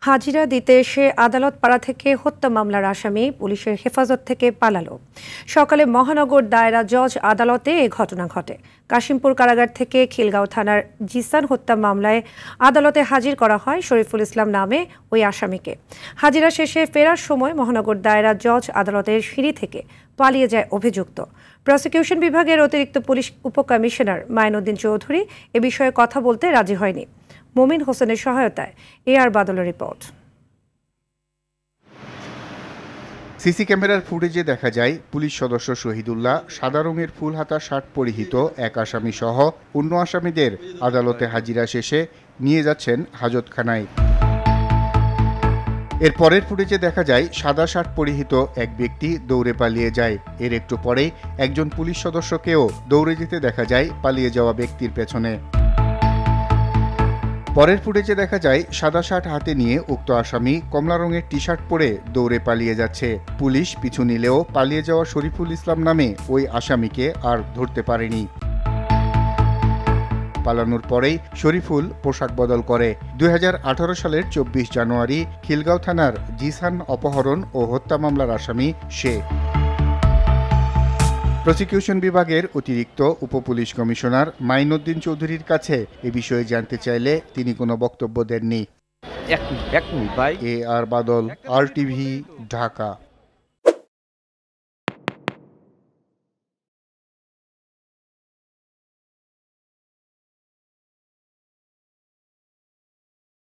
হাজিরা দিতে এসে আদালত পাড়া থেকে হত্যা মামলার আসামি পুলিশের হেফাজত থেকে পালালো। সকালে মহানগর দায়রা জজ আদালতে এ ঘটনা ঘটে। কাশিমপুর কারাগার থেকে খিলগাঁও থানার জিসান হত্যা মামলায় আদালতে হাজির করা হয় শরীফুল ইসলাম নামে ওই আসামিকে। হাজিরা শেষে ফেরার সময় মহানগর দায়রা জজ আদালতের সিঁড়ি থেকে পালিয়ে যায় অভিযুক্ত। প্রসিকিউশন বিভাগের অতিরিক্ত পুলিশ উপকমিশনার মাইনুদ্দিন চৌধুরী এ বিষয়ে কথা বলতে রাজি হয়নি। মোমিন হোসেনের সহায়তায় আর বাদলের রিপোর্ট। সিসি ক্যামেরার ফুটেজে দেখা যায় পুলিশ সদস্য শহীদুল্লাহ সাদা রঙের ফুল হাতা শার্ট পরিহিত এক আসামি সহ অন্য আসামিদের আদালতে হাজিরা শেষে নিয়ে যাচ্ছেন হাজতখানায়। এর পরের ফুটেজে দেখা যায় সাদা শার্ট পরিহিত এক ব্যক্তি দৌড়ে পালিয়ে যায়। এর একটু পরেই একজন পুলিশ সদস্যকেও দৌড়ে যেতে দেখা যায় পালিয়ে যাওয়া ব্যক্তির পেছনে। পরের ফুটেজে দেখা যায় সাদা শার্ট হাতে নিয়ে উক্ত আসামি কমলা রঙের টি শার্ট পরে দৌড়ে পালিয়ে যাচ্ছে। পুলিশ পিছু নিলেও পালিয়ে যাওয়া শরীফুল ইসলাম নামে ওই আসামিকে আর ধরতে পারেনি। পালানোর পরেই শরীফুল পোশাক বদল করে 2018 সালের 24 জানুয়ারি খিলগাঁও থানার জিসান অপহরণ ও হত্যা মামলার আসামি সে। প্রসিকিউশন বিভাগের অতিরিক্ত উপপুলিশ কমিশনার মাইনুদ্দিন চৌধুরীর কাছে এ বিষয়ে জানতে চাইলে তিনি কোনো বক্তব্য দেননি। এক মিনিট ভাই। আর বাদল, RTV, ঢাকা।